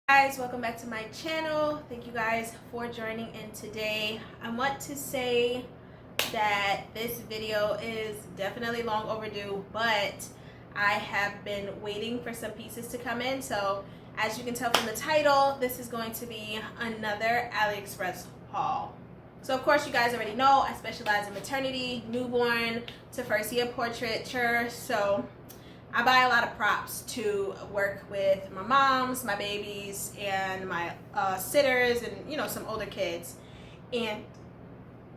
Guys, welcome back to my channel. Thank you guys for joining in today. I want to say that this video is definitely long overdue, but I have been waiting for some pieces to come in. So as you can tell from the title, this is going to be another Aliexpress haul. So of course you guys already know I specialize in maternity, newborn to first year portraiture. So I buy a lot of props to work with my moms, my babies, and my sitters, and some older kids. And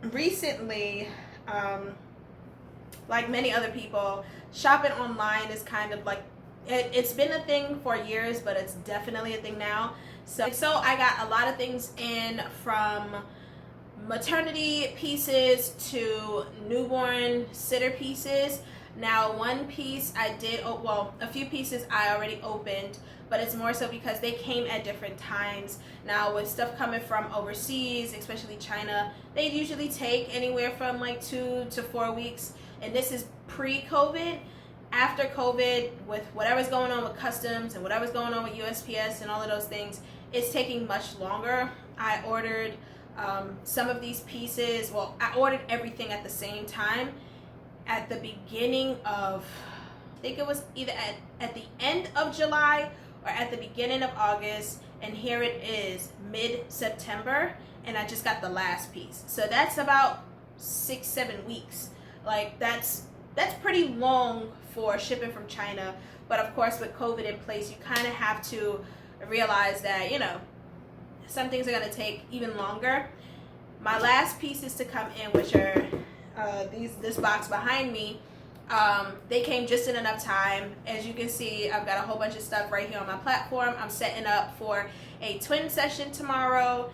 recently, like many other people, shopping online is kind of like it's been a thing for years, but it's definitely a thing now. So I got a lot of things in, from maternity pieces to newborn sitter pieces. Now one piece I did, a few pieces I already opened, but it's more so because they came at different times. Now with stuff coming from overseas, especially China, they usually take anywhere from like 2 to 4 weeks, and this is pre-COVID. After COVID, with whatever's going on with customs and whatever's going on with USPS and all of those things, it's taking much longer. I ordered some of these pieces, I ordered everything at the same time at the beginning of, I think it was either at the end of July or at the beginning of August, and here it is mid-September, and I just got the last piece. So that's about 6-7 weeks. Like that's pretty long for shipping from China, but of course with COVID in place, you kind of have to realize that some things are going to take even longer. My last pieces to come in, which are this box behind me, they came just in enough time. As you can see, I've got a whole bunch of stuff right here on my platform. I'm setting up for a twin session tomorrow,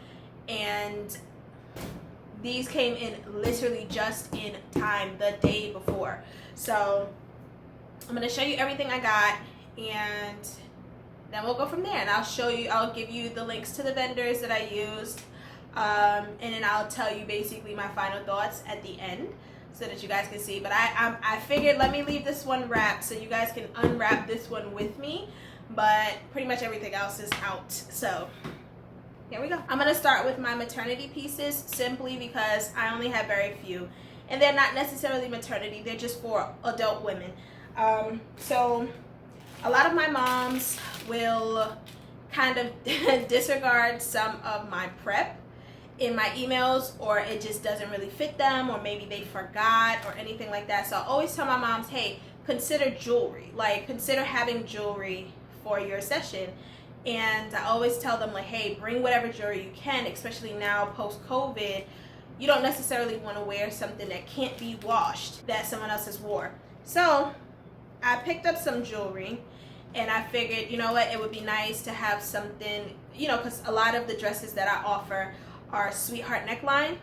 and these came in literally just in time the day before. So I'm going to show you everything I got, and then we'll go from there, and I'll give you the links to the vendors that I used, and then I'll tell you basically my final thoughts at the end so that you guys can see. But I figured, let me leave this one wrapped so you guys can unwrap this one with me, but pretty much everything else is out. So here we go. I'm going to start with my maternity pieces, simply because I only have very few, and they're not necessarily maternity, they're just for adult women. So a lot of my moms will kind of disregard some of my prep in my emails, or it just doesn't really fit them, or maybe they forgot or anything like that. So I always tell my moms, hey, consider jewelry, like consider having jewelry for your session. And I always tell them, like, hey, bring whatever jewelry you can, especially now post-COVID. You don't necessarily want to wear something that can't be washed, that someone else has wore. So I picked up some jewelry, and I figured, you know what, it would be nice to have something, because a lot of the dresses that I offer are sweetheart neckline.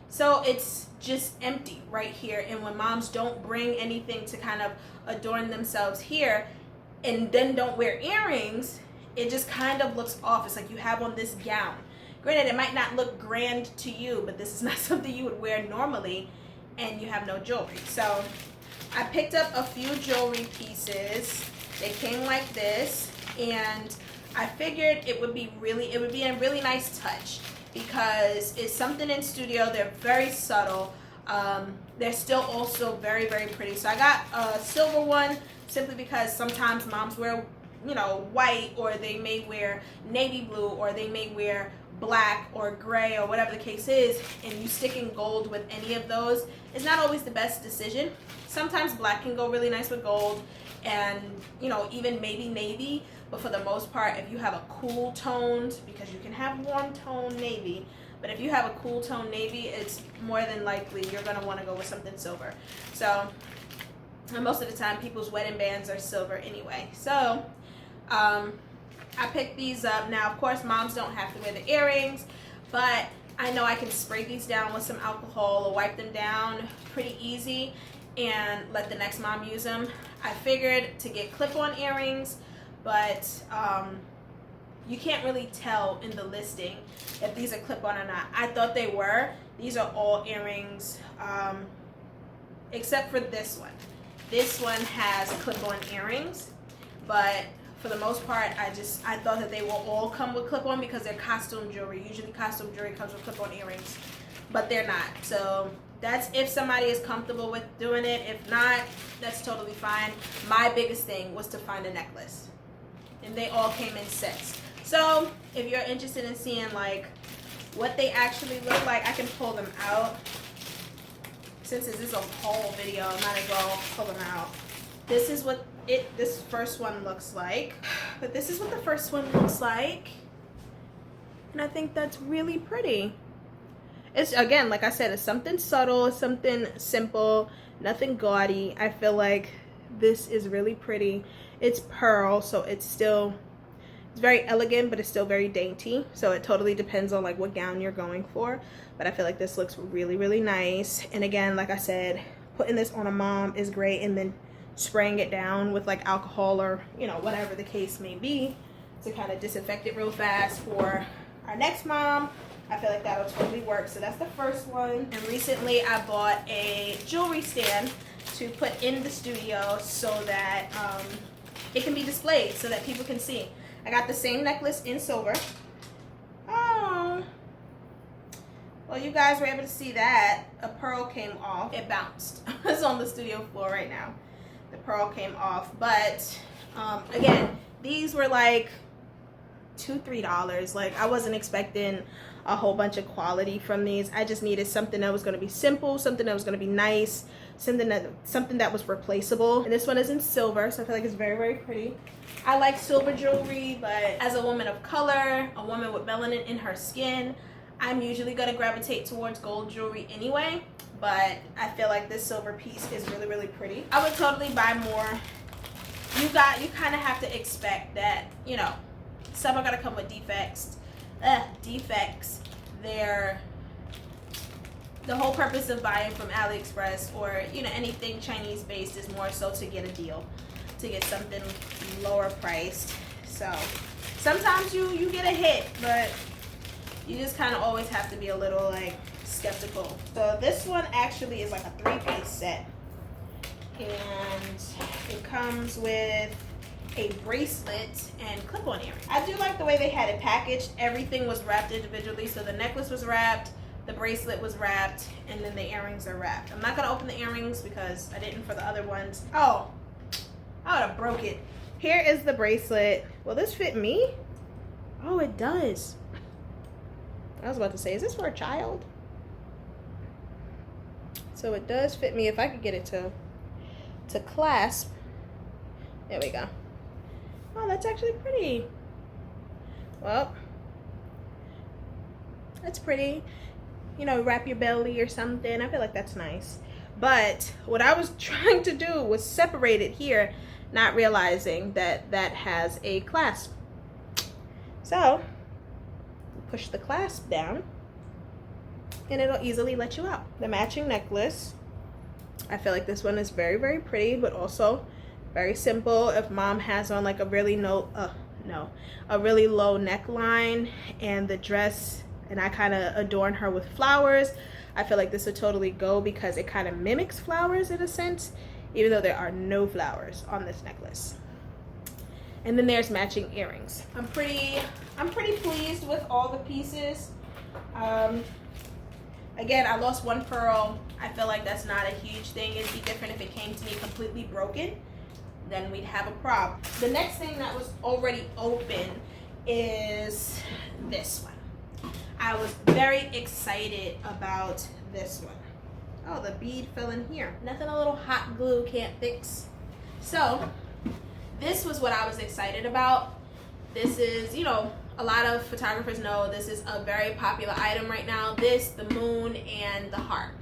So it's just empty right here. And when moms don't bring anything to kind of adorn themselves here, and then don't wear earrings, it just kind of looks off. It's like you have on this gown. Granted, it might not look grand to you, but this is not something you would wear normally, and you have no jewelry. So I picked up a few jewelry pieces. They came like this, and I figured it would be a really nice touch, because it's something in studio. They're very subtle. They're still also very, very pretty. So I got a silver one, simply because sometimes moms wear white, or they may wear navy blue, or they may wear black or gray, or whatever the case is, and you stick in gold with any of those is not always the best decision. Sometimes black can go really nice with gold, and even maybe navy, but for the most part, if you have a cool toned, because you can have warm tone navy, but if you have a cool tone navy, it's more than likely you're going to want to go with something silver. So, and most of the time people's wedding bands are silver anyway. So I picked these up. Now of course moms don't have to wear the earrings, but I know I can spray these down with some alcohol or wipe them down pretty easy and let the next mom use them. I figured to get clip-on earrings, but you can't really tell in the listing if these are clip-on or not. I thought they were. These are all earrings, except for this one. This one has clip-on earrings, but for the most part, I thought that they will all come with clip-on because they're costume jewelry. Usually costume jewelry comes with clip-on earrings, but they're not. So that's if somebody is comfortable with doing it. If not, that's totally fine. My biggest thing was to find a necklace, and they all came in sets. So if you're interested in seeing like what they actually look like, I can pull them out. Since this is a whole video, I might as well pull them out. This is what this first one looks like. But this is what the first one looks like. And I think that's really pretty. It's, again, like I said, it's something subtle, it's something simple, nothing gaudy. I feel like this is really pretty. It's pearl, so it's very elegant, but it's still very dainty. So it totally depends on like what gown you're going for. But I feel like this looks really, really nice. And again, like I said, putting this on a mom is great, and then spraying it down with like alcohol or, you know, whatever the case may be to kind of disinfect it real fast for our next mom. I feel like that'll totally work. So that's the first one. And recently I bought a jewelry stand to put in the studio so that it can be displayed so that people can see. I got the same necklace in silver. Oh, well, you guys were able to see that. A pearl came off. It bounced. It's on the studio floor right now. The pearl came off. But again, these were like $2-3. Like, I wasn't expecting a whole bunch of quality from these. I just needed something that was going to be simple, something that was going to be nice, something that was replaceable. And this one is in silver, so I feel like it's very, very pretty. I like silver jewelry, but as a woman of color, a woman with melanin in her skin, I'm usually going to gravitate towards gold jewelry anyway. But I feel like this silver piece is really, really pretty. I would totally buy more. You kind of have to expect that, you know, some are going to come with defects. The whole purpose of buying from Aliexpress or, you know, anything Chinese based is more so to get a deal, to get something lower priced. So sometimes you get a hit, but you just kind of always have to be a little like skeptical. So this one actually is like a 3-piece set, and it comes with a bracelet and clip-on earring. I do like the way they had it packaged. Everything was wrapped individually. So the necklace was wrapped, the bracelet was wrapped, and then the earrings are wrapped. I'm not gonna open the earrings because I didn't for the other ones. Oh, I would have broke it. Here is the bracelet. Will this fit me? Oh, it does. I was about to say, is this for a child? So it does fit me if I could get it to clasp. There we go. Oh, that's actually pretty. Well, that's pretty. You know, wrap your belly or something. I feel like that's nice. But what I was trying to do was separate it here, not realizing that that has a clasp. So, push the clasp down, and it'll easily let you out. The matching necklace. I feel like this one is very, very pretty, but also very simple. If mom has on like a really low neckline and the dress, and I kind of adorn her with flowers, I feel like this would totally go because it kind of mimics flowers in a sense, even though there are no flowers on this necklace. And then there's matching earrings. I'm pretty pleased with all the pieces. Again, I lost one pearl. I feel like that's not a huge thing. It'd be different if it came to me completely broken. Then we'd have a problem. The next thing that was already open is this one. I was very excited about this one. Oh, the bead fell in here. Nothing a little hot glue can't fix. So this was what I was excited about. This is, you know, a lot of photographers know this is a very popular item right now. This, the moon, and the heart.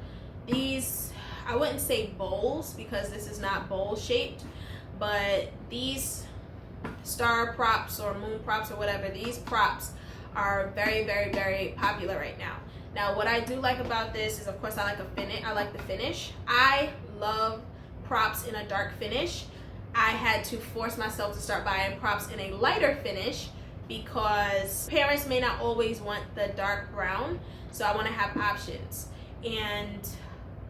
These, I wouldn't say bowls because this is not bowl shaped, but these star props or moon props or whatever, these props are very, very, very popular right now. Now, what I do like about this is, of course, I like the finish. I love props in a dark finish. I had to force myself to start buying props in a lighter finish because parents may not always want the dark brown, so I want to have options. And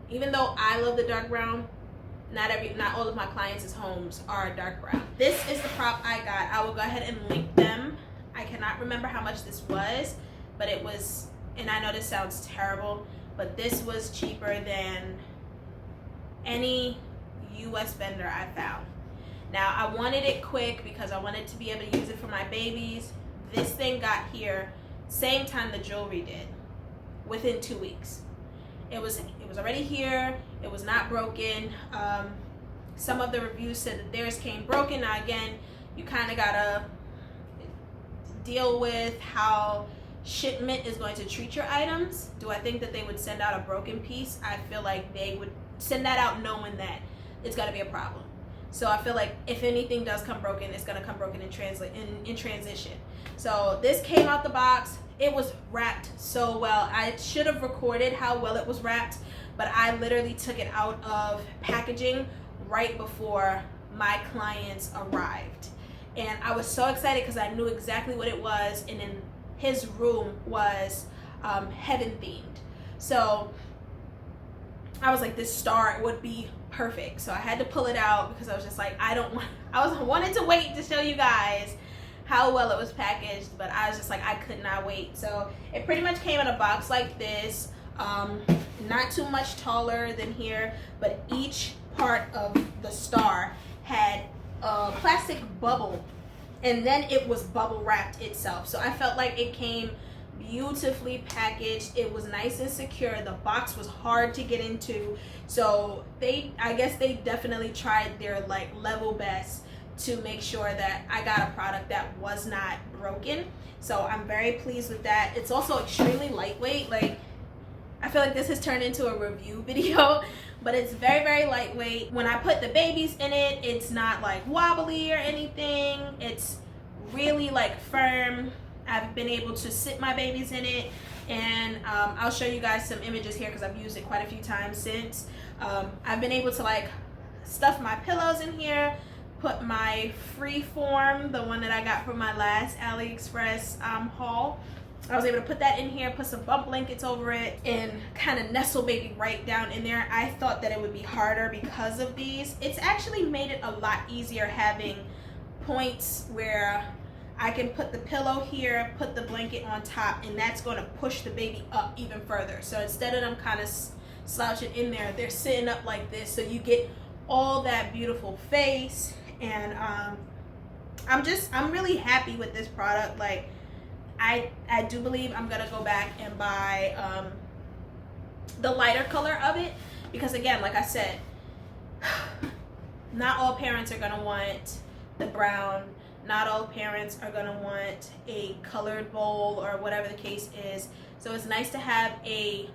even though I love the dark brown, not all of my clients' homes are dark brown. This is the prop I got. I will go ahead and link them. I cannot remember how much this was, but it was, and I know this sounds terrible, but this was cheaper than any US vendor I found. Now, I wanted it quick because I wanted to be able to use it for my babies. This thing got here same time the jewelry did, within 2 weeks. It was already here. It was not broken. Some of the reviews said that theirs came broken. Now again, you kind of gotta deal with how shipment is going to treat your items. Do I think that they would send out a broken piece? I feel like they would send that out knowing that it's gonna be a problem. So I feel like if anything does come broken, it's gonna come broken in transition. So this came out the box. It was wrapped so well. I should have recorded how well it was wrapped, but I literally took it out of packaging right before my clients arrived. And I was so excited because I knew exactly what it was, and then his room was heaven themed. So I was like, this star would be perfect. So I had to pull it out because I was just like, I wanted to wait to show you guys how well it was packaged, but I was just like, I could not wait. So it pretty much came in a box like this, not too much taller than here, but each part of the star had a plastic bubble, and then it was bubble wrapped itself. So I felt like it came beautifully packaged. It was nice and secure. The box was hard to get into, so I guess they definitely tried their like level best to make sure that I got a product that was not broken. So I'm very pleased with that. It's also extremely lightweight. Like, I feel like this has turned into a review video, but it's very, very lightweight. When I put the babies in it, it's not like wobbly or anything. It's really like firm. I've been able to sit my babies in it, and I'll show you guys some images here because I've used it quite a few times since. I've been able to like stuff my pillows in here, put my Freeform, the one that I got from my last Aliexpress haul. I was able to put that in here, put some bump blankets over it, and kind of nestle baby right down in there. I thought that it would be harder because of these. It's actually made it a lot easier having points where I can put the pillow here, put the blanket on top, and that's going to push the baby up even further. So instead of them kind of slouching in there, they're sitting up like this, so you get all that beautiful face. And I'm really happy with this product. Like, I do believe I'm gonna go back and buy the lighter color of it, because again, like I said, not all parents are gonna want the brown. Not all parents are gonna want a colored bowl or whatever the case is. So it's nice to have a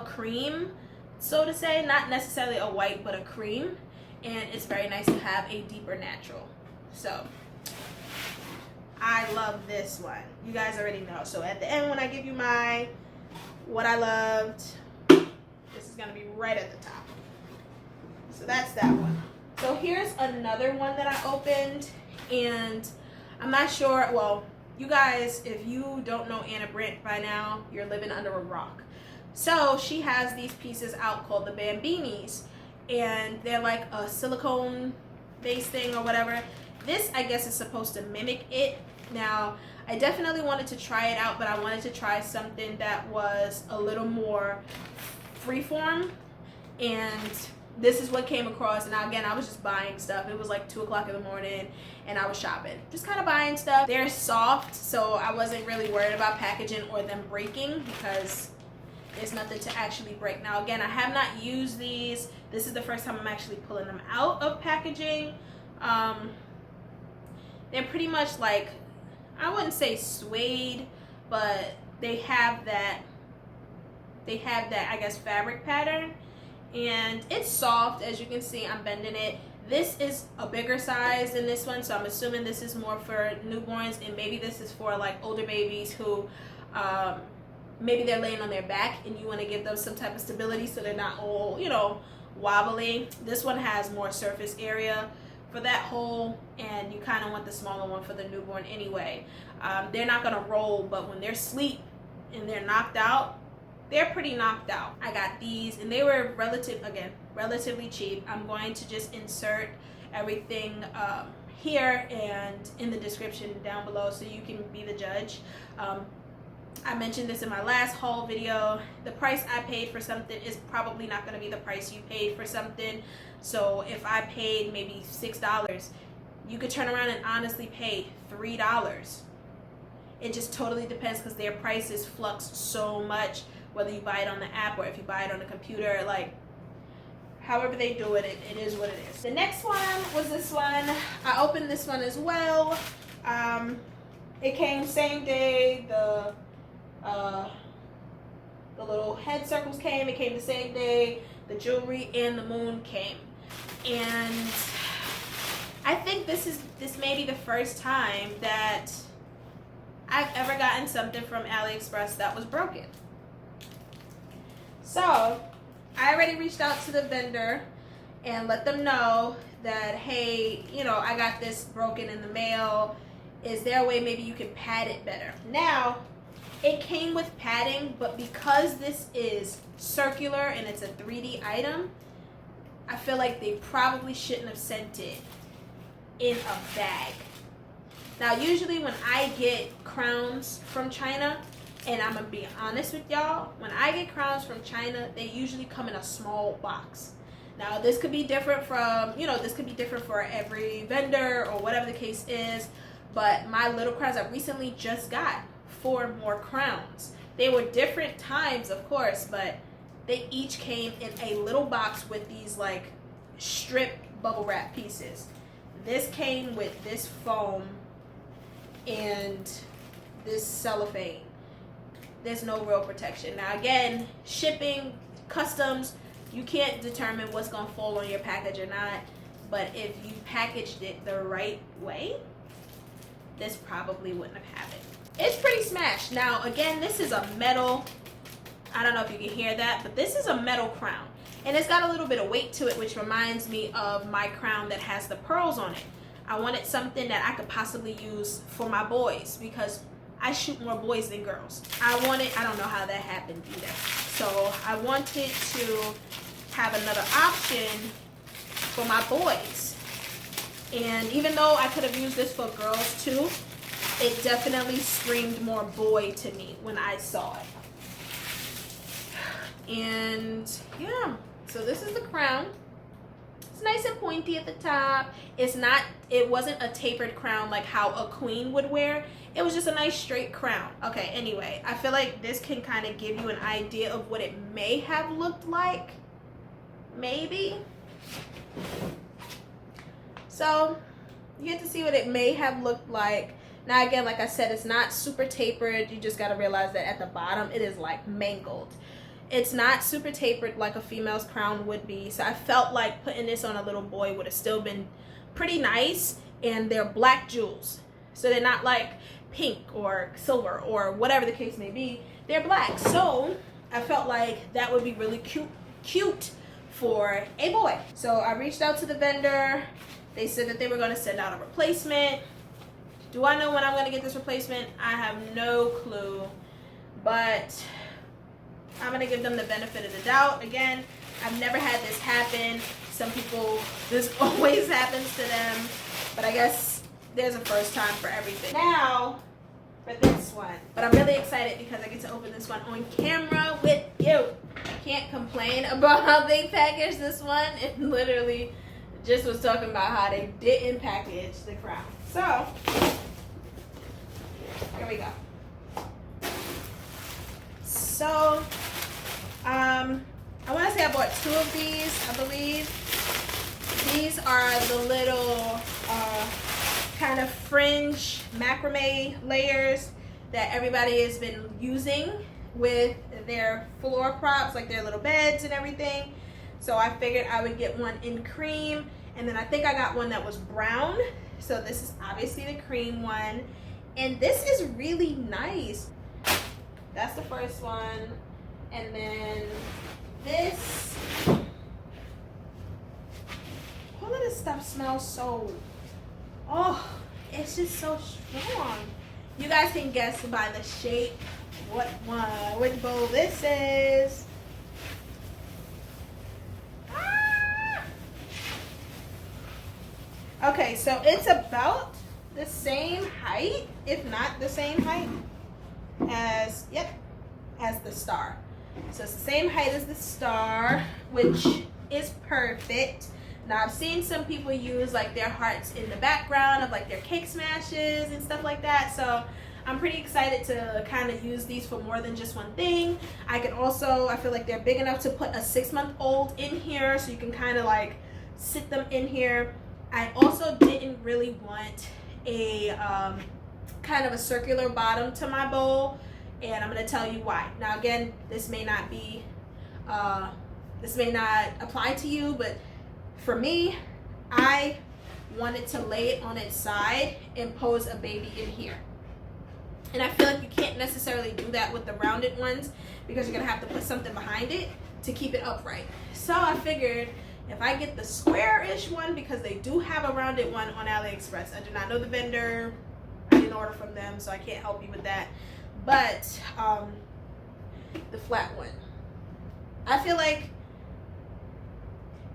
cream, so to say, not necessarily a white, but a cream. And it's very nice to have a deeper natural. So I love this one. You guys already know. So at the end, when I give you my what I loved, this is gonna be right at the top. So that's that one. So here's another one that I opened, and I'm not sure, well, you guys, if you don't know Anna Brent by now, you're living under a rock. So she has these pieces out called the Bambinis, and they're like a silicone based thing or whatever. This, I guess, is supposed to mimic it. Now, I definitely wanted to try it out, but I wanted to try something that was a little more freeform, and this is what came across. Now again, I was just buying stuff. It was like 2 o'clock in the morning and I was shopping, just kind of buying stuff. They're soft, so I wasn't really worried about packaging or them breaking because there's nothing to actually break. Now again, I have not used these. This is the first time I'm actually pulling them out of packaging. They're pretty much like, I wouldn't say suede, but they have that I guess fabric pattern, and it's soft. As you can see, I'm bending it. This is a bigger size than this one, so I'm assuming this is more for newborns, and maybe this is for like older babies who maybe they're laying on their back and you want to give them some type of stability so they're not all, you know, wobbly. This one has more surface area for that hole, and you kind of want the smaller one for the newborn anyway. They're not going to roll, but when they're asleep and they're knocked out, they're pretty knocked out. I got these and they were relatively cheap. I'm going to just insert everything here and in the description down below so you can be the judge. I mentioned this in my last haul video. The price I paid for something is probably not going to be the price you paid for something. So if I paid maybe $6, you could turn around and honestly pay $3. It just totally depends because their prices flux so much, whether you buy it on the app or if you buy it on the computer. Like, however they do it, it is what it is. The next one was this one. I opened this one as well. It came same day. The little head circles came. It came the same day. The jewelry and the moon came. And I think this may be the first time that I've ever gotten something from Aliexpress that was broken. So I already reached out to the vendor and let them know that, hey, you know, I got this broken in the mail. Is there a way maybe you can pad it better? Now, it came with padding, but because this is circular and it's a 3D item, I feel like they probably shouldn't have sent it in a bag. Now, usually when I get crowns from China, and I'm gonna be honest with y'all, when I get crowns from China, they usually come in a small box. Now, this could be different from, you know, this could be different for every vendor or whatever the case is, but my little crowns, I recently just got 4 more crowns. They were different times, of course, but they each came in a little box with these like strip bubble wrap pieces. This came with this foam and this cellophane. There's no real protection. Now again, shipping, customs, you can't determine what's gonna fall on your package or not, but if you packaged it the right way, this probably wouldn't have happened. It's pretty smashed. Now again, this is a metal, I don't know if you can hear that, but this is a metal crown. And it's got a little bit of weight to it, which reminds me of my crown that has the pearls on it. I wanted something that I could possibly use for my boys because I shoot more boys than girls. I don't know how that happened either. So I wanted to have another option for my boys. And even though I could have used this for girls too, it definitely screamed more boy to me when I saw it. And yeah, so this is the crown. It's nice and pointy at the top. It wasn't a tapered crown like how a queen would wear. It was just a nice straight crown. Okay, anyway, I feel like this can kind of give you an idea of what it may have looked like. Maybe. So, you get to see what it may have looked like. Now again, like I said, it's not super tapered. You just got to realize that at the bottom, it is like mangled. It's not super tapered like a female's crown would be. So I felt like putting this on a little boy would have still been pretty nice. And they're black jewels. So they're not like pink or silver or whatever the case may be. They're black. So I felt like that would be really cute for a boy. So I reached out to the vendor. They said that they were going to send out a replacement. Do I know when I'm going to get this replacement? I have no clue. But I'm going to give them the benefit of the doubt. Again, I've never had this happen. Some people, this always happens to them. But I guess there's a first time for everything. Now, for this one. But I'm really excited because I get to open this one on camera with you. Can't complain about how they packaged this one. It literally just was talking about how they didn't package the crown. So, here we go. So, I want to say I bought 2 of these, I believe. These are the little kind of fringe macrame layers that everybody has been using with their floor props, like their little beds and everything. So I figured I would get one in cream, and then I think I got one that was brown. So this is obviously the cream one, and this is really nice. That's the first one. And then this, all of this stuff smells so, oh, it's just so strong. You guys can guess by the shape which bowl this is. Okay, so it's about the same height, if not the same height, as the star. So it's the same height as the star, which is perfect. Now I've seen some people use like their hearts in the background of like their cake smashes and stuff like that. So I'm pretty excited to kind of use these for more than just one thing. I feel like they're big enough to put a 6-month-old in here, so you can kind of like sit them in here. I also didn't really want a kind of a circular bottom to my bowl, and I'm going to tell you why. Now again, this may not apply to you, but for me, I wanted to lay it on its side and pose a baby in here. And I feel like you can't necessarily do that with the rounded ones because you're going to have to put something behind it to keep it upright. So I figured if I get the square-ish one, because they do have a rounded one on Aliexpress. I do not know the vendor. I didn't order from them, so I can't help you with that. But the flat one, I feel like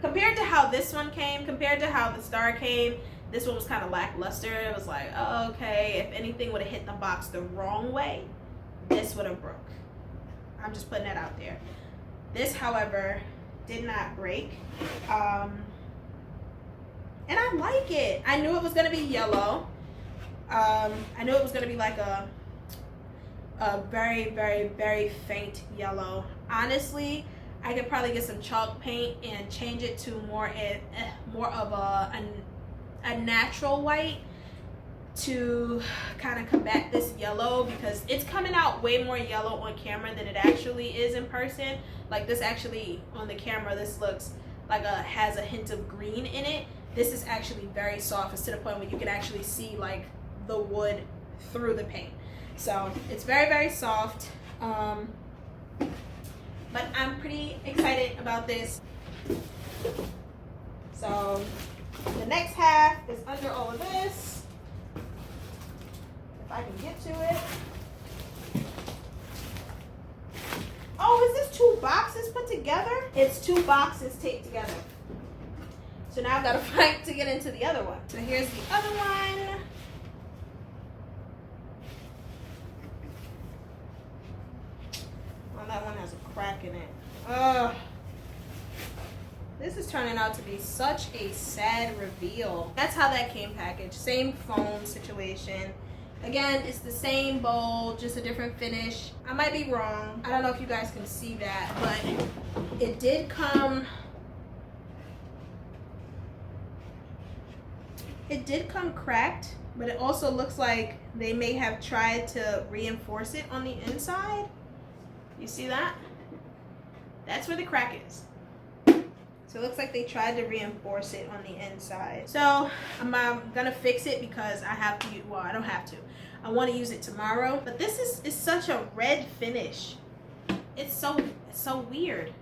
compared to how this one came, compared to how the star came, this one was kind of lackluster. It was like, oh, okay, if anything would have hit the box the wrong way, this would have broke. I'm just putting that out there. This, however, did not break. And I like it. I knew it was going to be yellow. I knew it was going to be like a very, very, very faint yellow. Honestly, I could probably get some chalk paint and change it to more of a natural white to kind of combat this yellow, because it's coming out way more yellow on camera than it actually is in person. Like this actually on the camera, this looks like has a hint of green in it. This is actually very soft. It's to the point where you can actually see like the wood through the paint. So it's very, very soft. But I'm pretty excited about this. So the next half is under all of this. If I can get to it. Oh, is this 2 boxes put together? It's 2 boxes taped together. So now I've got to fight to get into the other one. So here's the other one. Oh, that one has a crack in it. Ugh. This is turning out to be such a sad reveal. That's how that came packaged. Same foam situation. Again, it's the same bowl, just a different finish. I might be wrong. I don't know if you guys can see that, but it did come... It did come cracked, but it also looks like they may have tried to reinforce it on the inside. You see that? That's where the crack is. So it looks like they tried to reinforce it on the inside. So I'm gonna fix it because I have to, well, I don't have to. I want to use it tomorrow. But this is such a red finish. It's so weird.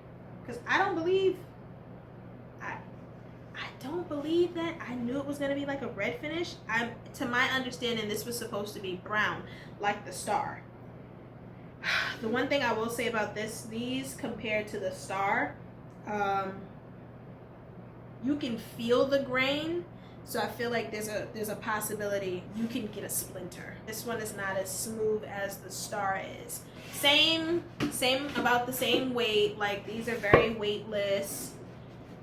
Because I don't believe that I knew it was gonna be like a red finish. To my understanding, this was supposed to be brown, like the star. The one thing I will say about these compared to the star, you can feel the grain, so I feel like there's a possibility you can get a splinter. This one is not as smooth as the star is. Same about the same weight. Like these are very weightless.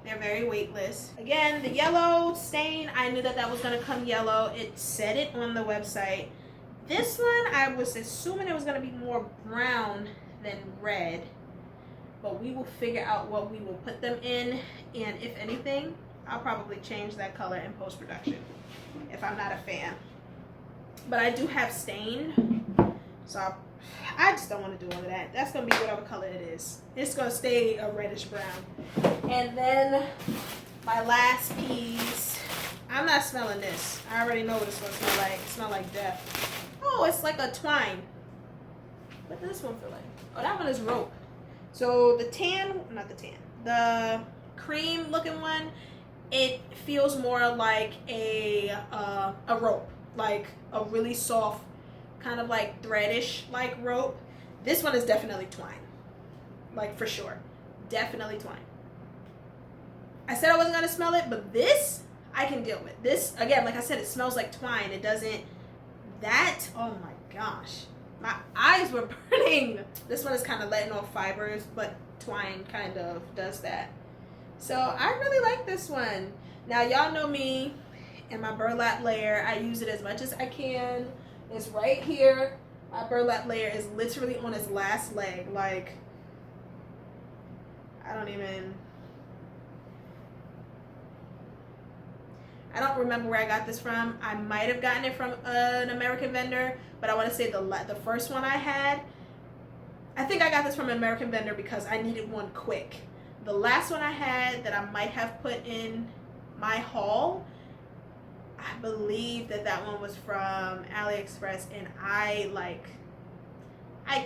They're very weightless. Again, the yellow stain, I knew that was gonna come yellow. It said it on the website. This one, I was assuming it was gonna be more brown than red. But we will figure out what we will put them in, and if anything, I'll probably change that color in post-production if I'm not a fan. But I do have stain, so I just don't want to do all of that. That's going to be whatever color it is. It's going to stay a reddish brown. And then my last piece, I'm not smelling this. I already know what it's going to smell like. It smells like death. Oh, it's like a twine. What does this one feel like? Oh, that one is rope. So the cream looking one, it feels more like a rope, like a really soft, kind of like threadish like rope. This one is definitely twine. Like, for sure. Definitely twine. I said I wasn't going to smell it, but this, I can deal with. This, again, like I said, it smells like twine. It doesn't, that, oh my gosh. My eyes were burning. This one is kind of letting off fibers, but twine kind of does that. So I really like this one. Now, y'all know me and my burlap layer. I use it as much as I can. It's right here. My burlap layer is literally on its last leg. Like, I don't remember where I got this from. I might have gotten it from an American vendor, but I want to say the first one I had, I think I got this from an American vendor because I needed one quick. The last one I had that I might have put in my haul, I believe that one was from Aliexpress, and I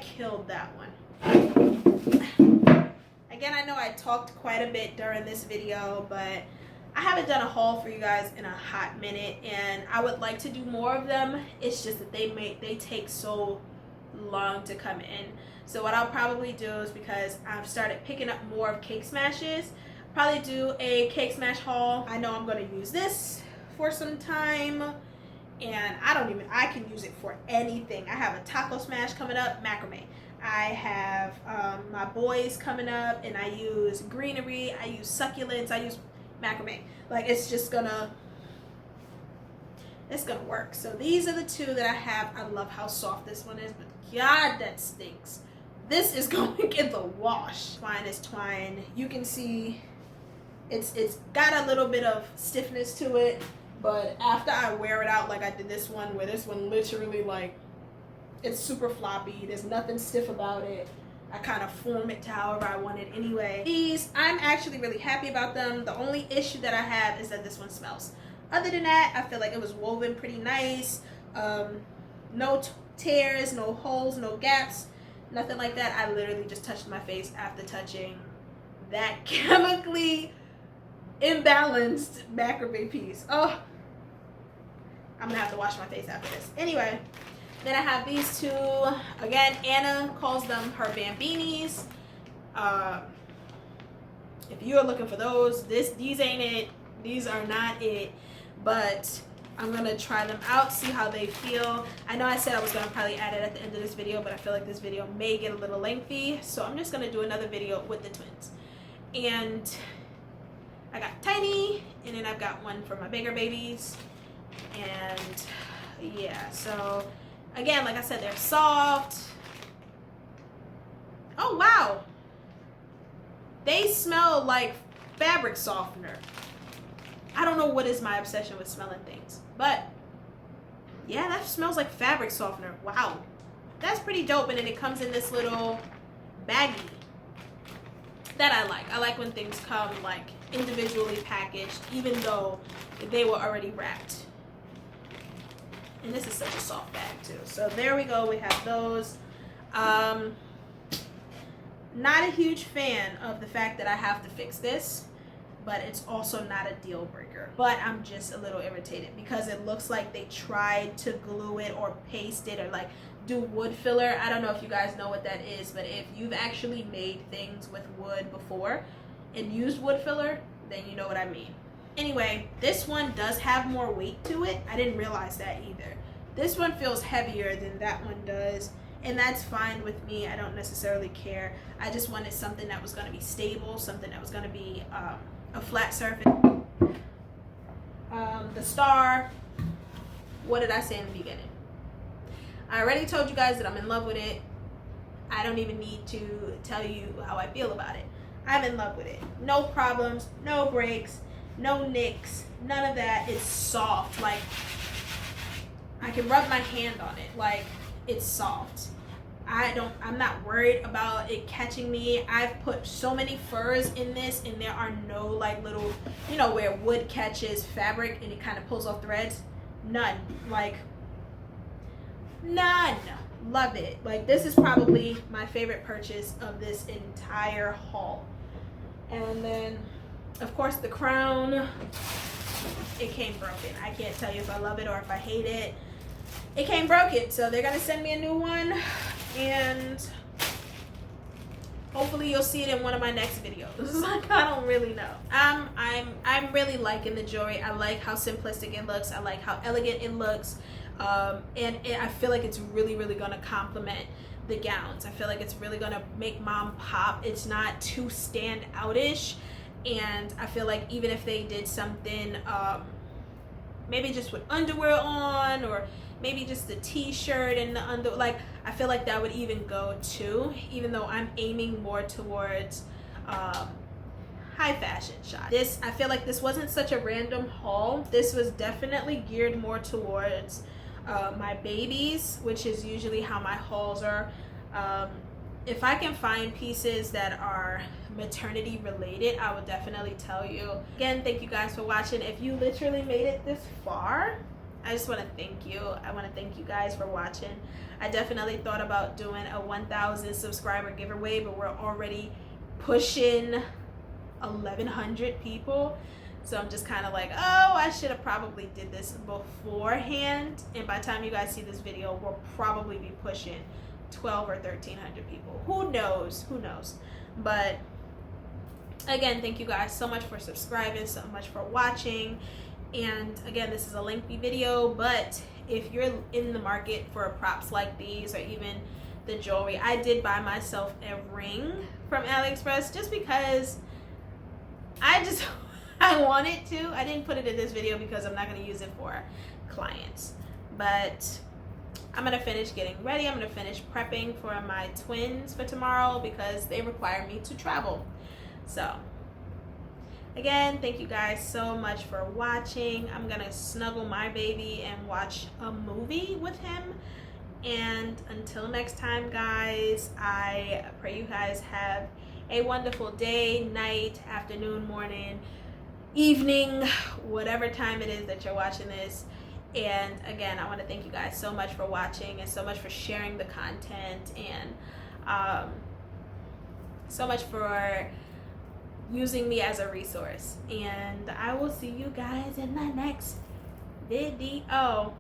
killed that one. Again, I know I talked quite a bit during this video, but I haven't done a haul for you guys in a hot minute, and I would like to do more of them. It's just that they take so long to come in. So what I'll probably do is, because I've started picking up more of Cake Smashes, probably do a Cake Smash haul. I know I'm going to use this for some time, and I can use it for anything. I have a taco smash coming up, macrame. I have my boys coming up, and I use greenery, I use succulents, I use macrame. Like, it's gonna work. So these are the two that I have. I love how soft this one is, but God, that stinks. This is going in the wash. Twine is twine. You can see it's got a little bit of stiffness to it, but after I wear it out, like I did this one, where this one literally, like, it's super floppy. There's nothing stiff about it. I kind of form it to however I want it anyway. These, I'm actually really happy about them. The only issue that I have is that this one smells. Other than that, I feel like it was woven pretty nice. No tears, no holes, no gaps, nothing like that. I literally just touched my face after touching that chemically imbalanced macrame piece. Oh, I'm gonna have to wash my face after this. Anyway, then I have these two. Again, Anna calls them her Bambinis. If you're looking for those, these ain't it. These are not it. But I'm gonna try them out, see how they feel. I know I said I was gonna probably add it at the end of this video, but I feel like this video may get a little lengthy, so I'm just gonna do another video with the twins. And I got Tiny, and then I've got one for my bigger babies. And yeah, so again, like I said, they're soft. Oh wow, they smell like fabric softener. I don't know what is my obsession with smelling things, but yeah, that smells like fabric softener. Wow, that's pretty dope. And then it comes in this little baggie that I like. I like when things come like individually packaged, even though they were already wrapped. And this is such a soft bag too. So there we go, we have those. Not a huge fan of the fact that I have to fix this, but it's also not a deal breaker. But I'm just a little irritated because it looks like they tried to glue it or paste it or like do wood filler. I don't know if you guys know what that is, but if you've actually made things with wood before and used wood filler, then you know what I mean. Anyway, this one does have more weight to it. I didn't realize that either. This one feels heavier than that one does, and that's fine with me. I don't necessarily care. I just wanted something that was going to be stable, something that was going to be a flat surface. The star, what did I say in the beginning? I already told you guys that I'm in love with it. I don't even need to tell you how I feel about it. I'm in love with it. No problems, no breaks, no nicks, none of that. It's soft. Like, I can rub my hand on it. Like, it's soft. I'm not worried about it catching me. I've put so many furs in this, and there are no like little, you know, where wood catches fabric and it kind of pulls off threads. None. Like, none. Love it. Like, this is probably my favorite purchase of this entire haul. And then, of course, the crown. It came broken. I can't tell you if I love it or if I hate it. It came broken, so they're gonna send me a new one, and hopefully you'll see it in one of my next videos. Like, I don't really know. I'm really liking the jewelry. I like how simplistic it looks. I like how elegant it looks. I feel like it's really gonna complement the gowns. I feel like it's really gonna make mom pop. It's not too stand outish, and I feel like even if they did something maybe just with underwear on, or maybe just the t-shirt and the under, like, I feel like that would even go too, even though I'm aiming more towards high fashion shot. I feel like this wasn't such a random haul. This was definitely geared more towards my babies, which is usually how my hauls are. If I can find pieces that are maternity related, I will definitely tell you. Again, thank you guys for watching. If you literally made it this far, I just want to thank you. I want to thank you guys for watching. I definitely thought about doing a 1,000 subscriber giveaway, but we're already pushing 1,100 people. So I'm just kind of like, oh, I should have probably did this beforehand. And by the time you guys see this video, we'll probably be pushing 12 or 1,300 people. Who knows? Who knows? But again, thank you guys so much for subscribing, so much for watching. And again, this is a lengthy video, but if you're in the market for props like these, or even the jewelry, I did buy myself a ring from Aliexpress just because I wanted to. I didn't put it in this video because I'm not going to use it for clients, but I'm going to finish getting ready. I'm going to finish prepping for my twins for tomorrow because they require me to travel. So again, thank you guys so much for watching. I'm going to snuggle my baby and watch a movie with him. And until next time, guys, I pray you guys have a wonderful day, night, afternoon, morning, evening, whatever time it is that you're watching this. And again, I want to thank you guys so much for watching and so much for sharing the content, and so much for using me as a resource. And I will see you guys in my next video.